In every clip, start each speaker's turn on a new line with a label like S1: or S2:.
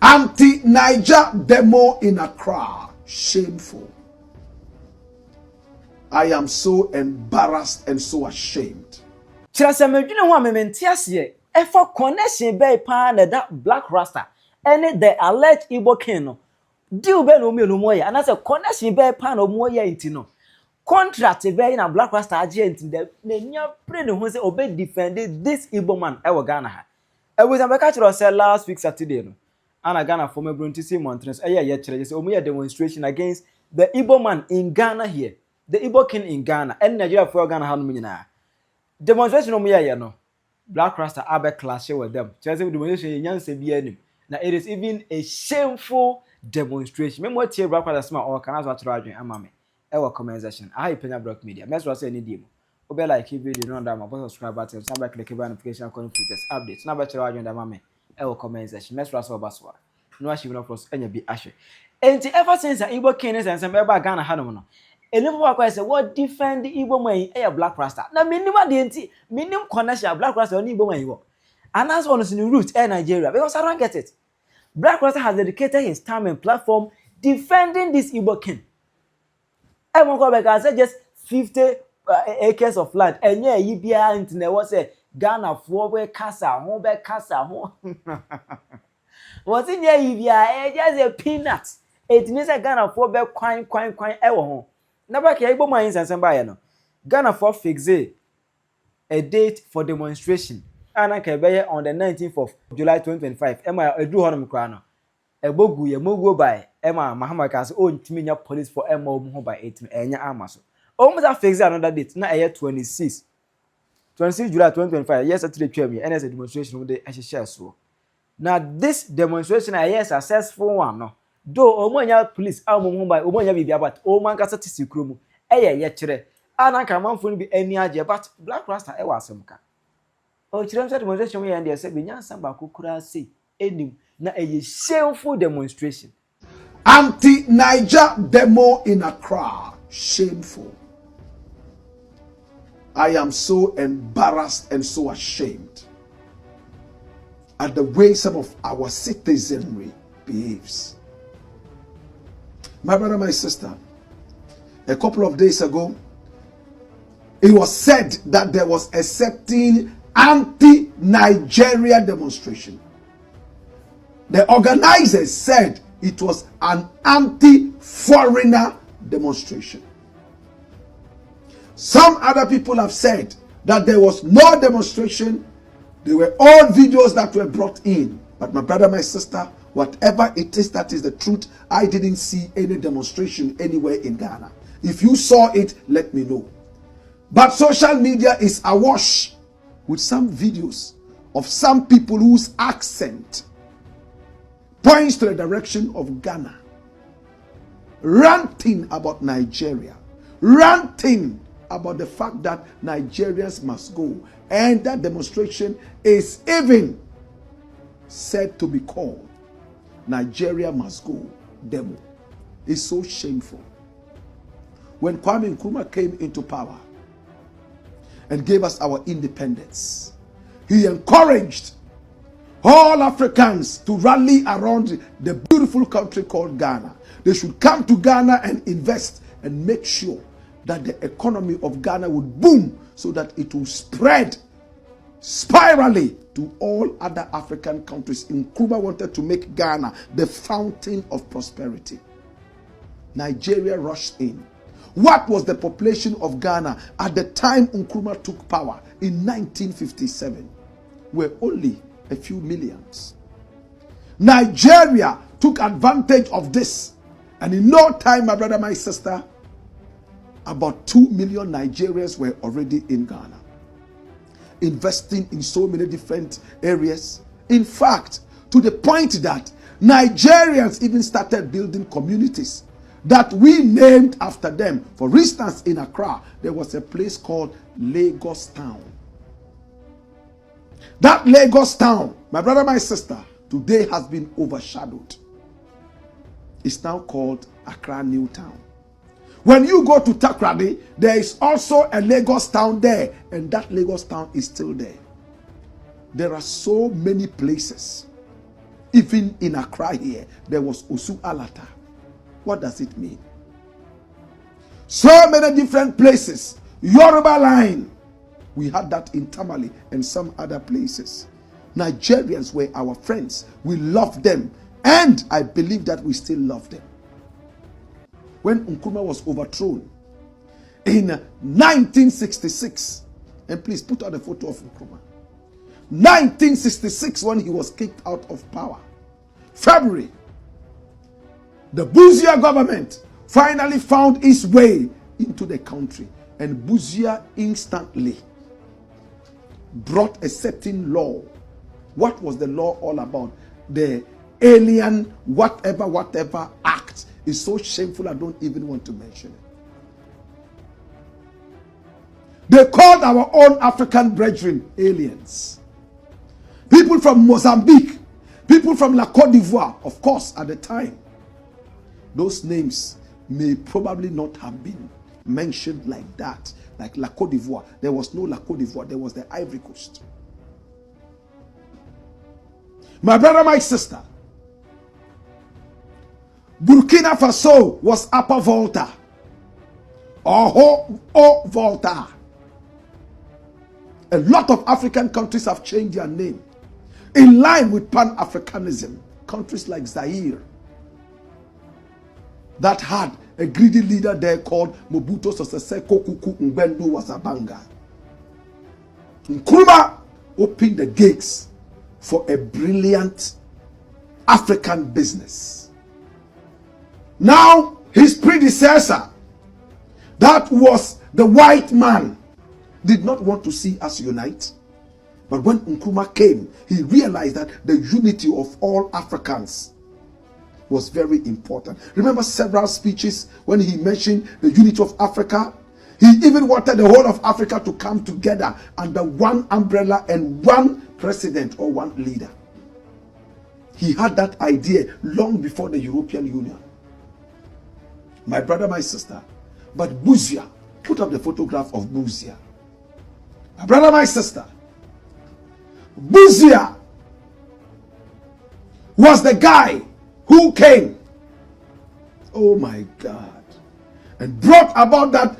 S1: Anti-Niger demo in Accra. Shameful. I am so embarrassed and so ashamed.
S2: Chirasa medwene ho amementiase e for connection be pa na that Blakk Rasta and the alleged Igbo King no. Deal be no me no moye and as a connection be pa no moye inti no. Contract be na Blakk Rasta agent de na nya pre ne ho say obe defend this Igbo man e wo Ghana ha. E we say catch us last week Saturday no. And Ghana former Bruntisi Montrens ye kire say omo demonstration against the Igbo man in Ghana here. The Igbo King in Ghana and Nigeria for Ghana ha no nyina. Demonstration omo ye no. Blakk Rasta abe clash with them. Chelsea demonstration nyanse bi anim. Now it is even a shameful demonstration. Me what here Blakk Rasta smart or can as what adwen ama me. E wo comment section. I Penyah Block Media. Mesro say any demo. Obe like video no ndam about subscribe button, somebody click the notification icon for latest updates. Na be chero adwen da ama me. E wo comment section. Mesro say obaswa. No achieve no plus enya bi ahwe. Enti ever since Igbo King is and some eba Ghana hanom no. Enipo akwa say what defend the Igbo man e Blakk Rasta. Na minima de enti, minim connection Blakk Rasta on Igbo man wo. And that's one is in the root in Nigeria because I don't get it. Blakk Rasta has dedicated his time and platform defending this Igbo King. Everyone go back and say just 50 acres of land. And yeah, you be into the what say Ghana for be casa, home be casa, home. What's in here? You be just a peanut. It means a Ghana for be quine ever home. Never care Igbo man and somebody no. Ghana for fix a date for demonstration. And I can be on the 19th of July 2025. Emma Edu Honum Crano. Ebogu ye mogo by Emma Mahama Cas own Timinya police for Emma Omo by 18 Enya Amaso. Almost a fix another date, na year 26 July 2025. Yes, at the chairman, and as a demonstration with the share so. Now, this demonstration is a successful one. No, though Omonya police Omo by Omonya Bibia, but Oman Casati Krumu, chere. And I can't be any idea, but Blakk Rasta was some car. Oh, children's demonstration and they said, Binyan Bakura say, any na a shameful demonstration.
S1: Anti-Niger demo in Accra. Shameful. I am so embarrassed and so ashamed at the way some of our citizenry behaves. My brother, my sister, a couple of days ago, it was said that there was a certain anti-Nigeria demonstration. The organizers said it was an anti-foreigner demonstration. Some other people have said that there was no demonstration. They were all videos that were brought in. But my brother, my sister, whatever it is that is the truth, I didn't see any demonstration anywhere in Ghana. If you saw it, let me know. But social media is awash with some videos of some people whose accent points to the direction of Ghana, ranting about Nigeria, ranting about the fact that Nigerians must go. And that demonstration is even said to be called Nigeria Must Go demo. It's so shameful. When Kwame Nkrumah came into power and gave us our independence, he encouraged all Africans to rally around the beautiful country called Ghana. They should come to Ghana and invest and make sure that the economy of Ghana would boom so that it will spread spirally to all other African countries. Nkrumah wanted to make Ghana the fountain of prosperity. Nigeria rushed in. What was the population of Ghana at the time Nkrumah took power in 1957? Were only a few millions. Nigeria took advantage of this, and in no time, my brother, my sister, about 2 million Nigerians were already in Ghana, investing in so many different areas. In fact, to the point that Nigerians even started building communities that we named after them. For instance, in Accra, there was a place called Lagos Town. That Lagos Town, my brother, my sister, today has been overshadowed. It's now called Accra New Town. When you go to Takrady, there is also a Lagos Town there, and that Lagos Town is still there. There are so many places Even in Accra here, there was Osu Alata. What does it mean? So many different places. Yoruba line. We had that in Tamale and some other places. Nigerians were our friends. We loved them. And I believe that we still love them. When Nkrumah was overthrown in 1966, and please put out a photo of Nkrumah. 1966, when he was kicked out of power. February, the Busia government finally found its way into the country. And Busia instantly brought a certain law. What was the law all about? The alien whatever act is so shameful I don't even want to mention it. They called our own African brethren aliens. People from Mozambique, people from La Côte d'Ivoire, of course, at the time. Those names may probably not have been mentioned like that. Like La Côte d'Ivoire. There was no La Côte d'Ivoire. There was the Ivory Coast. My brother, my sister. Burkina Faso was Upper Volta. Or Volta. A lot of African countries have changed their name in line with Pan-Africanism. Countries like Zaire, that had a greedy leader there called Mobutu Sese Seko Kuku Ngbendu Wazabanga. Nkrumah opened the gates for a brilliant African business. Now, his predecessor, that was the white man, did not want to see us unite. But when Nkrumah came, he realized that the unity of all Africans was very important. Remember several speeches when he mentioned the unity of Africa? He even wanted the whole of Africa to come together under one umbrella and one president or one leader. He had that idea long before the European Union. My brother, my sister. But Busia, put up the photograph of Busia. My brother, my sister. Busia was the guy who came, oh my God, and brought about that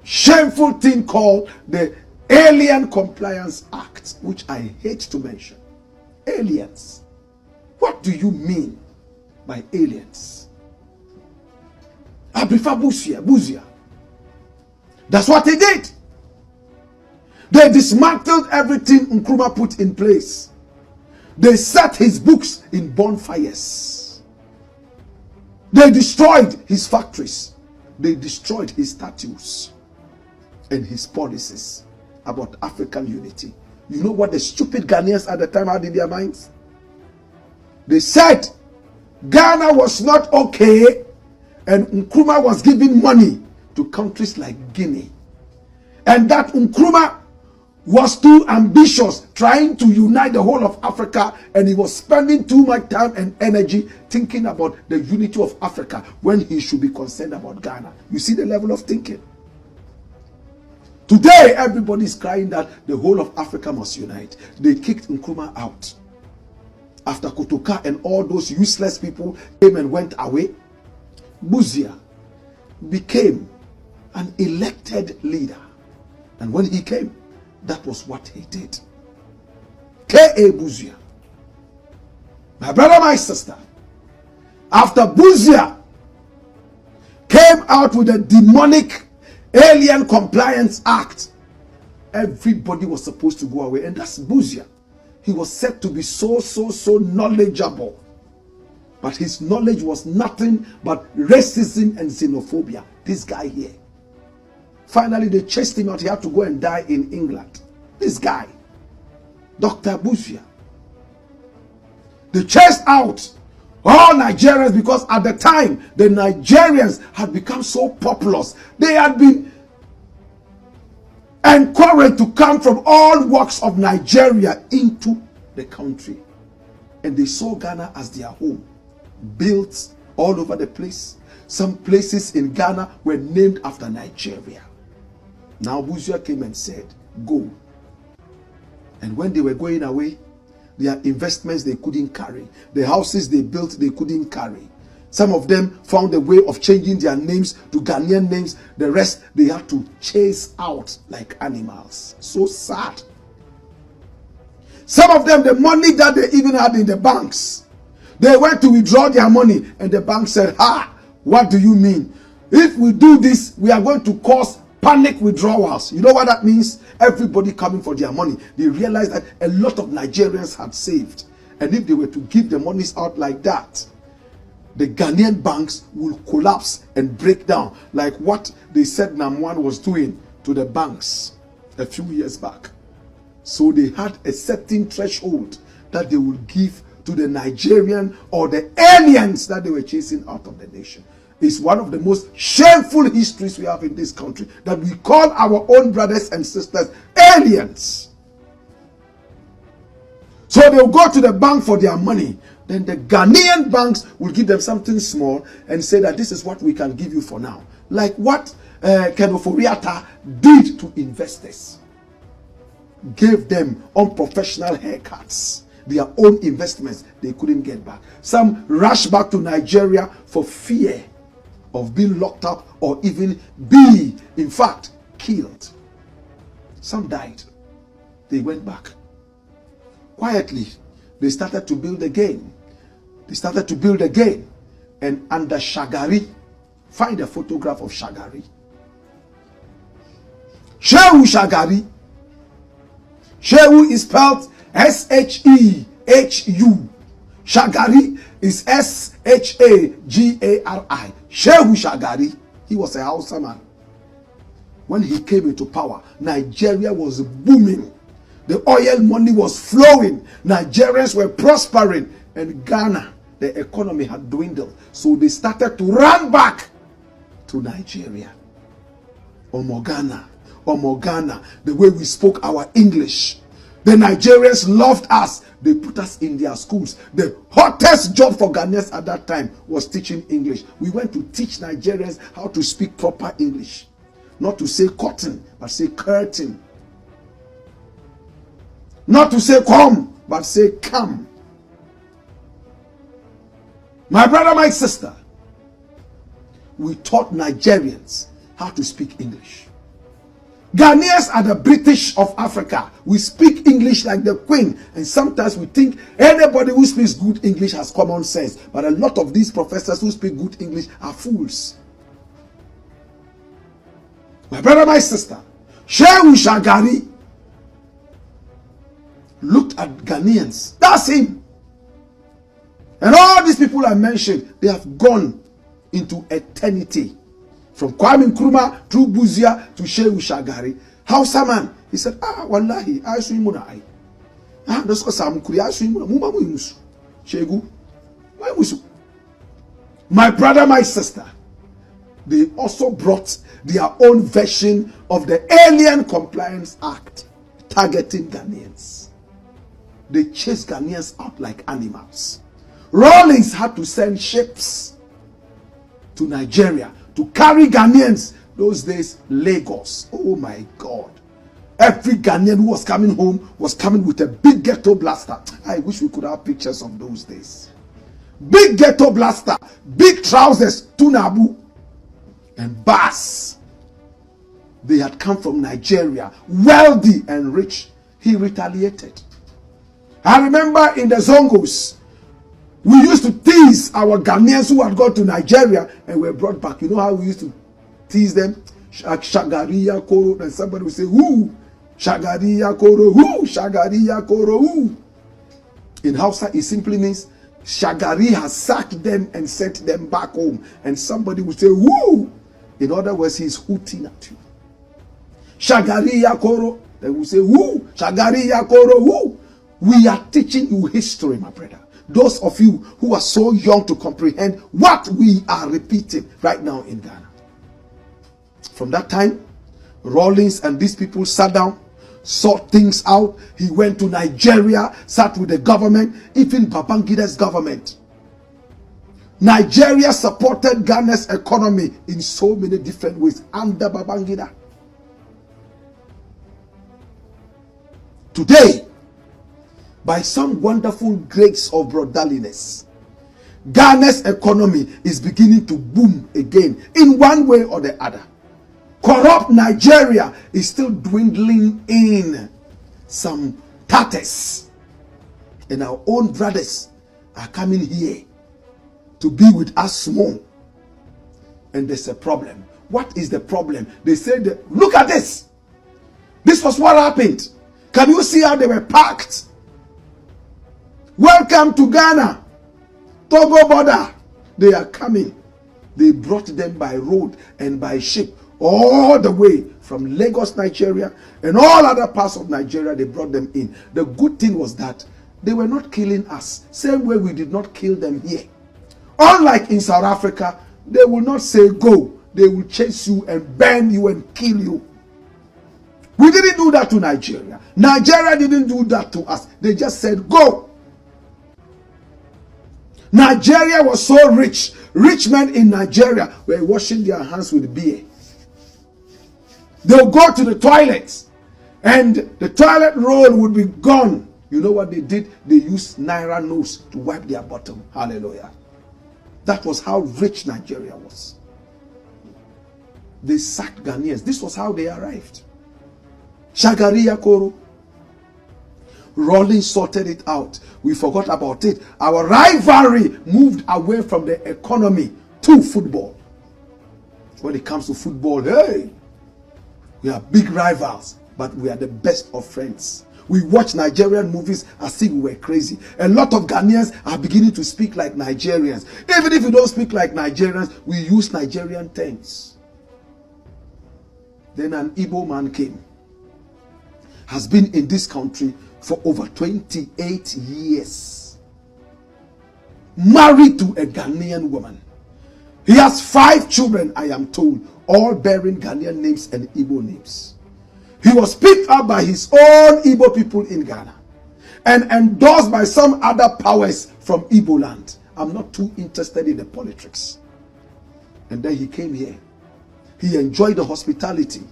S1: shameful thing called the Alien Compliance Act, which I hate to mention. Aliens. What do you mean by aliens? I prefer Busia. That's what they did. They dismantled everything Nkrumah put in place. They set his books in bonfires. They destroyed his factories. They destroyed his statues and his policies about African unity. You know what the stupid Ghanaians at the time had in their minds? They said Ghana was not okay and Nkrumah was giving money to countries like Guinea. And that Nkrumah was too ambitious trying to unite the whole of Africa, and he was spending too much time and energy thinking about the unity of Africa when he should be concerned about Ghana. You see the level of thinking? Today, everybody is crying that the whole of Africa must unite. They kicked Nkrumah out. After Kotoka and all those useless people came and went away, Busia became an elected leader. And when he came, that was what he did. K.A. Busia. My brother, my sister. After Busia came out with a demonic Alien Compliance Act, everybody was supposed to go away. And that's Busia. He was said to be so knowledgeable. But his knowledge was nothing but racism and xenophobia. This guy here. Finally, they chased him out. He had to go and die in England. This guy, Dr. Busia. They chased out all Nigerians because at the time, the Nigerians had become so populous. They had been encouraged to come from all walks of Nigeria into the country. And they saw Ghana as their home. Built all over the place. Some places in Ghana were named after Nigeria. Now Busia came and said, go. And when they were going away, Their investments they couldn't carry. The houses they built they couldn't carry. Some of them found a way of changing their names to Ghanaian names. The rest they had to chase out like animals. So sad. Some of them, the money that they even had in the banks, they went to withdraw their money and the bank said, what do you mean? If we do this, we are going to cause panic withdrawals. You know what that means? Everybody coming for their money. They realized that a lot of Nigerians had saved. And if they were to give the monies out like that, the Ghanaian banks will collapse and break down like what they said Namwan was doing to the banks a few years back. So they had a certain threshold that they would give to the Nigerian or the aliens that they were chasing out of the nation. It's one of the most shameful histories we have in this country, that we call our own brothers and sisters aliens. So they'll go to the bank for their money. Then the Ghanaian banks will give them something small and say that this is what we can give you for now. Like what xenophobia did to investors. Gave them unprofessional haircuts. Their own investments they couldn't get back. Some rushed back to Nigeria for fear of being locked up or even be, in fact, killed. Some died. They went back. Quietly, they started to build again. They started to build again. And under Shagari, find a photograph of Shagari. Shehu Shagari. Shehu is spelled S-H-E-H-U. Shagari is S-H-A-G-A-R-I. Shehu Shagari. He was a Hausa man. When he came into power, Nigeria was booming. The oil money was flowing. Nigerians were prospering. And Ghana, the economy had dwindled. So they started to run back to Nigeria. Omogana, the way we spoke our English. The Nigerians loved us. They put us in their schools. The hottest job for Ghanaians at that time was teaching English. We went to teach Nigerians how to speak proper English. Not to say cotton, but say curtain. Not to say come, but say come. My brother, my sister, we taught Nigerians how to speak English. Ghanaians are the British of Africa. We speak English like the Queen. And sometimes we think anybody who speaks good English has common sense. But a lot of these professors who speak good English are fools. My brother, my sister, Shehu Shagari looked at Ghanaians. That's him. And all these people I mentioned, they have gone into eternity. From Kwame Nkrumah through Buzia to Shehu Shagari. Hausa man, he said, wallahi, I swim muna ai. That's because I'm kuri, I swim muna. Muma mu imusu. Shegu, why musu? My brother, my sister, they also brought their own version of the Alien Compliance Act, targeting Ghanaians. They chased Ghanaians out like animals. Rawlings had to send ships to Nigeria to carry Ghanaians. Those days, Lagos. Oh my God. Every Ghanaian who was coming home was coming with a big ghetto blaster. I wish we could have pictures of those days. Big ghetto blaster, big trousers, tunabu, and bass. They had come from Nigeria, wealthy and rich. He retaliated. I remember in the Zongos, we used to tease our Ghanaians who had gone to Nigeria and were brought back. You know how we used to tease them? Shagariya Koro. And somebody would say, who? Shagariya Koro, who? Shagariya Koro, who? In Hausa, it simply means Shagari has sacked them and sent them back home. And somebody would say, who? In other words, he's hooting at you. Shagariya Koro. They will say, who? Shagariya Koro, who? We are teaching you history, my brother. Those of you who are so young to comprehend what we are repeating right now in Ghana. From that time, Rawlings and these people sat down, sought things out. He went to Nigeria, sat with the government, even Babangida's government. Nigeria supported Ghana's economy in so many different ways under Babangida. Today, by some wonderful grace of brotherliness, Ghana's economy is beginning to boom again in one way or the other. Corrupt Nigeria is still dwindling in some tatters. And our own brothers are coming here to be with us small. And there's a problem. What is the problem? They said, look at this. This was what happened. Can you see how they were packed? Welcome to Ghana. Togo border. They are coming. They brought them by road and by ship all the way from Lagos, Nigeria, and all other parts of Nigeria. They brought them in. The good thing was that they were not killing us. Same way we did not kill them here. Unlike in South Africa, they will not say go. They will chase you and burn you and kill you. We didn't do that to Nigeria. Nigeria didn't do that to us. They just said go. Nigeria was so rich. Rich men in Nigeria were washing their hands with beer. They'll go to the toilets and the toilet roll would be gone. You know what they did? They used Naira notes to wipe their bottom. Hallelujah. That was how rich Nigeria was. They sacked Ghanaians. This was how they arrived. Shagaria Koro. Rawlings sorted it out. We forgot about it. Our rivalry moved away from the economy to football. When it comes to football, hey, we are big rivals, but we are the best of friends. We watch Nigerian movies as if we were crazy. A lot of Ghanaians are beginning to speak like Nigerians. Even if you don't speak like Nigerians, we use Nigerian terms. Then an Igbo man came. Has been in this country for over 28 years. Married to a Ghanaian woman. He has 5 children, I am told, all bearing Ghanaian names and Igbo names. He was picked up by his own Igbo people in Ghana and endorsed by some other powers from Igbo land. I'm not too interested in the politics. And then he came here. He enjoyed the hospitality.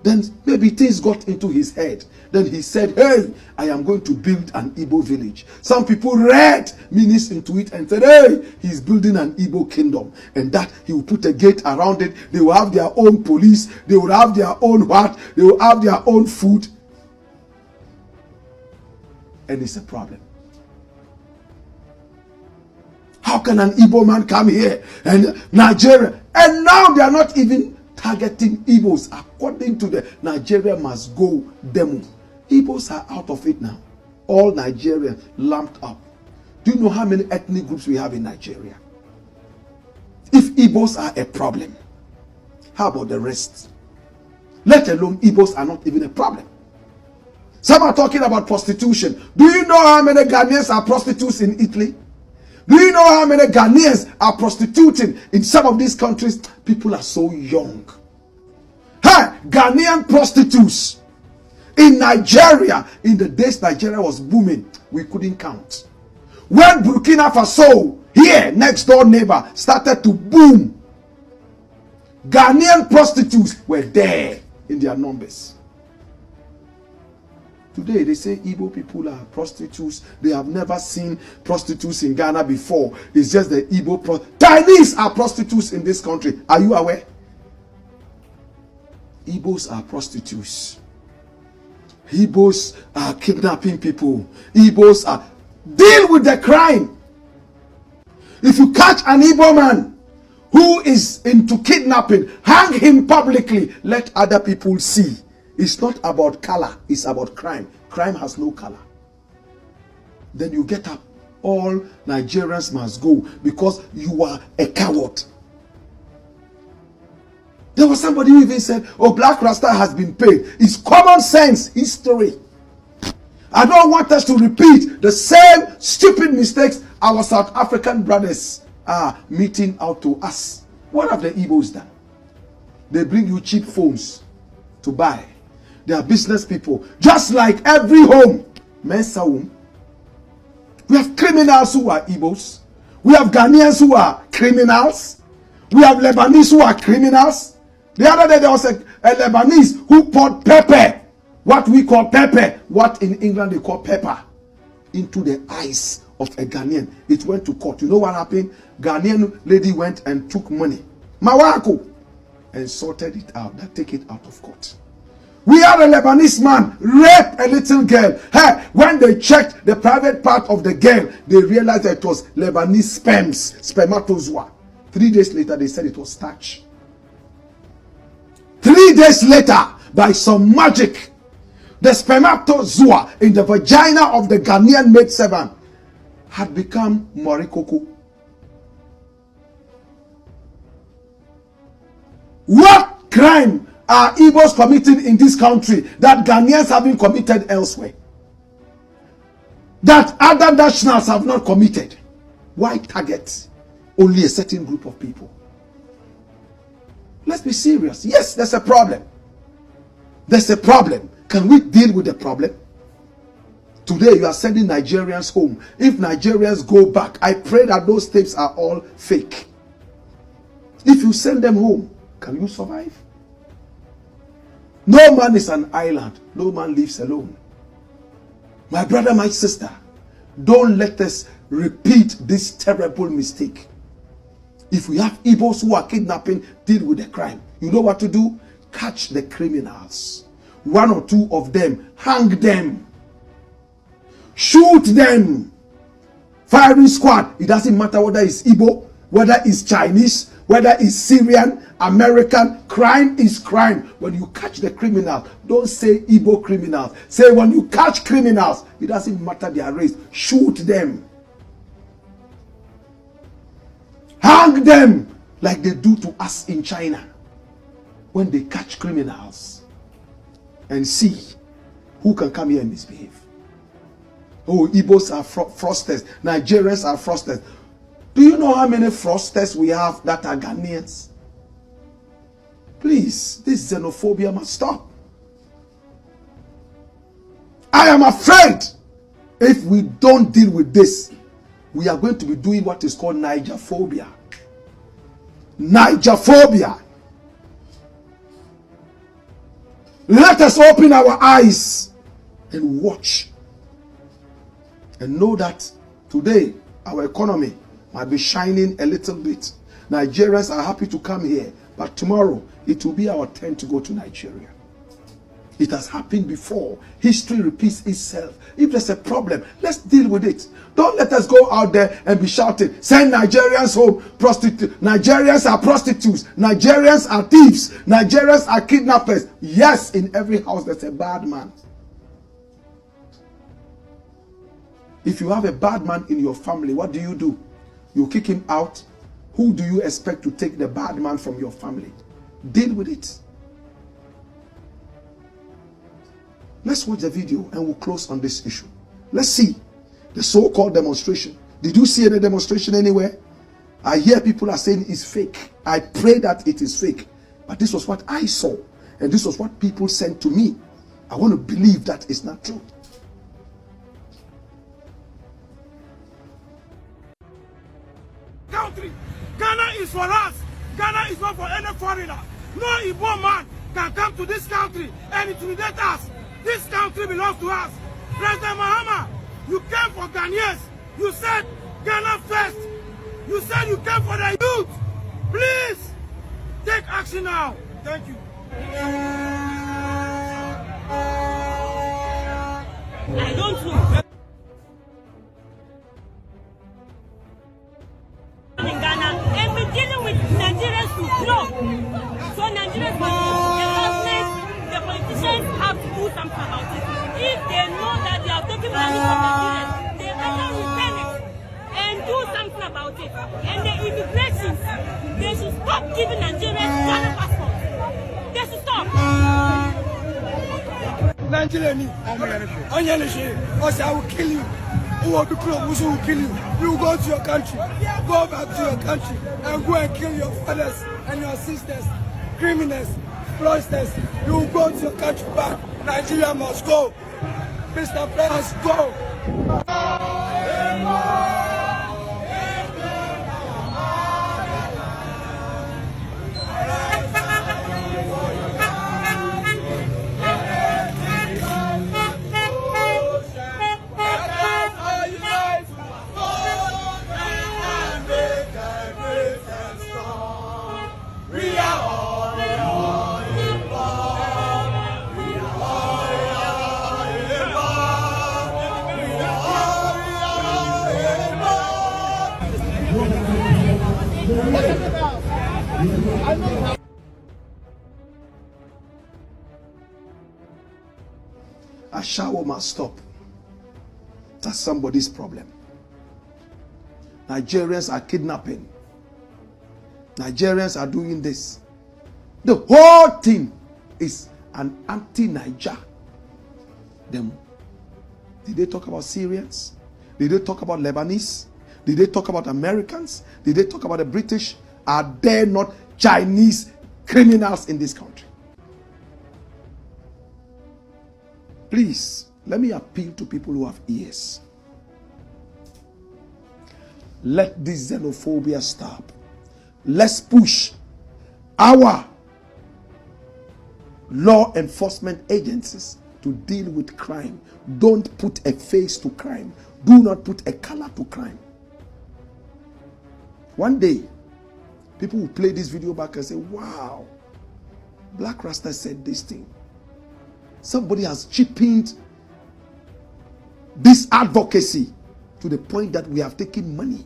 S1: Then maybe things got into his head. Then he said, hey, I am going to build an Igbo village. Some people read meanings into it and said, hey, he's building an Igbo kingdom. And that he will put a gate around it. They will have their own police. They will have their own what? They will have their own food. And it's a problem. How can an Igbo man come here and Nigeria? And now they are not even targeting Igbos according to the Nigeria must go demo. Igbos are out of it now. All Nigerians lumped up. Do you know how many ethnic groups we have in Nigeria? If Igbos are a problem, how about the rest? Let alone Igbos are not even a problem. Some are talking about prostitution. Do you know how many Ghanaians are prostitutes in Italy? Do you know how many Ghanaians are prostituting in some of these countries? People are so young. Hey, Ghanaian prostitutes in Nigeria, in the days Nigeria was booming, we couldn't count. When Burkina Faso, here, next door neighbor, started to boom, Ghanaian prostitutes were there in their numbers. Today, they say Igbo people are prostitutes. They have never seen prostitutes in Ghana before. It's just the Igbo Chinese are prostitutes in this country. Are you aware? Igbos are prostitutes. Igbos are kidnapping people. Igbos are... Deal with the crime. If you catch an Igbo man who is into kidnapping, hang him publicly. Let other people see. It's not about color, it's about crime. Crime has no color. Then you get up. All Nigerians must go because you are a coward. There was somebody who even said, oh, Blakk Rasta has been paid. It's common sense history. I don't want us to repeat the same stupid mistakes our South African brothers are meting out to us. What have the Igbos done? They bring you cheap phones to buy. They are business people. Just like every home. Mensa home. We have criminals who are Igbos. We have Ghanaians who are criminals. We have Lebanese who are criminals. The other day there was a Lebanese who poured pepper. What we call pepper. What in England they call pepper. into the eyes of a Ghanaian. It went to court. You know what happened? Ghanaian lady went and took money, Mawako, and sorted it out. That take it out of court. We had a Lebanese man rape a little girl. Hey, when they checked the private part of the girl, they realized that it was Lebanese spermatozoa. 3 days later, they said it was starch. 3 days later, by some magic, the spermatozoa in the vagina of the Ghanaian maidservant had become morikoko. What crime are Igbos committing in this country that Ghanaians haven't committed elsewhere? That other nationals have not committed? Why target only a certain group of people? Let's be serious. Yes, there's a problem. There's a problem. Can we deal with the problem? Today you are sending Nigerians home. If Nigerians go back, I pray that those tapes are all fake. If you send them home, can you survive? No man is an island. No man lives alone. My brother, my sister, don't let us repeat this terrible mistake. If we have Igbos who are kidnapping, deal with the crime. You know what to do? Catch the criminals. 1 or 2 of them, hang them. Shoot them. Firing squad. It doesn't matter whether it's Igbo, whether it's Chinese, whether it's Syrian, American. Crime is crime. When you catch the criminal, don't say Igbo criminals. Say when you catch criminals, it doesn't matter their race. Shoot them. Hang them like they do to us in China when they catch criminals, and see who can come here and misbehave. Oh, Igbos are fraudsters. Nigerians are fraudsters. Do you know how many fraudsters we have that are Ghanaians? Please, this xenophobia must stop. I am afraid if we don't deal with this, we are going to be doing what is called Nigerphobia. Nigerphobia. Let us open our eyes and watch and know that today our economy might be shining a little bit. Nigerians are happy to come here, but tomorrow it will be our turn to go to Nigeria. It has happened before. History repeats itself. If there's a problem, let's deal with it. Don't let us go out there and be shouting, send Nigerians home, Nigerians are prostitutes, Nigerians are thieves, Nigerians are kidnappers. Yes, in every house there's a bad man. If you have a bad man in your family, what do? You kick him out. Who do you expect to take the bad man from your family? Deal with it. Let's watch the video and we'll close on this issue. Let's see the so-called demonstration. Did you see any demonstration anywhere? I hear people are saying it's fake. I pray that it is fake. But this was what I saw. And this was what people sent to me. I want to believe that it's not true.
S3: Country. Ghana is for us. Ghana is not for any foreigner. No Igbo man can come to this country and intimidate us. This country belongs to us. President Mahama, you came for Ghanaians. You said Ghana first. You said you came for the youth. Please, take action now. Thank you.
S4: I don't know. In Ghana, and we're dealing with Nigerians to grow. So Nigerians, the government, the politicians have to do something about it. If they know that they are taking money from Nigerians, they better return it and do something about it. And the immigrations, they should stop giving Nigerians Ghana passports. They should stop.
S3: Nigerian, I will kill you. Who will be close, who will kill you. You will go to your country. Go back to your country and go and kill your fathers and your sisters, criminals, fraudsters. You will go to your country back. Nigeria must go. Mr. President must go.
S1: A shower must stop. That's somebody's problem. Nigerians are kidnapping. Nigerians are doing this. The whole thing is an anti-Niger. Did they talk about Syrians? Did they talk about Lebanese? Did they talk about Americans? Did they talk about the British? Are there not Chinese criminals in this country? Please, let me appeal to people who have ears. Let this xenophobia stop. Let's push our law enforcement agencies to deal with crime. Don't put a face to crime. Do not put a color to crime. One day, people will play this video back and say, wow, Blakk Rasta said this thing. Somebody has cheapened this advocacy to the point that we have taken money.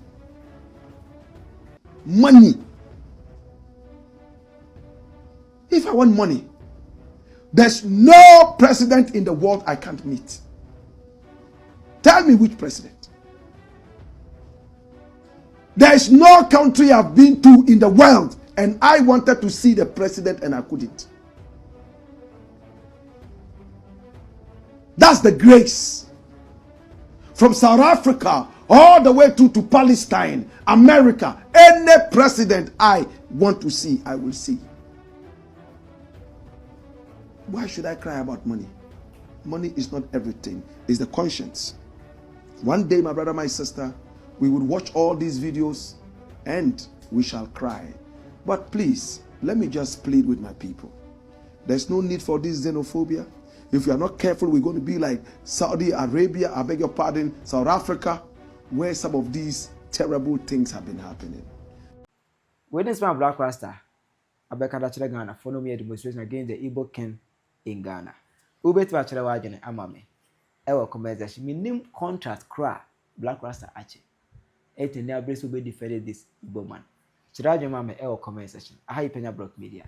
S1: Money. If I want money, there's no president in the world I can't meet. Tell me which president. There is no country I've been to in the world and I wanted to see the president and I couldn't. That's the grace. From South Africa all the way to Palestine, America, any president I want to see, I will see. Why should I cry about money? Money is not everything. It's the conscience. One day, my brother, my sister, we would watch all these videos and we shall cry. But please, let me just plead with my people. There's no need for this xenophobia. If we are not careful, we're going to be like Saudi Arabia, I beg your pardon, South Africa, where some of these terrible things have been happening.
S2: When this man Blakk Rasta, I beg Ghana, follow me a demonstration against the Igbo King in Ghana. Ube to actually wajene amame. Ewa conversation. Me name contract cra Blakk Rasta ache. Ete ne abreso be defended this Igbo man. Chirajo mame ewa comment section. Aha Penyah Block Media.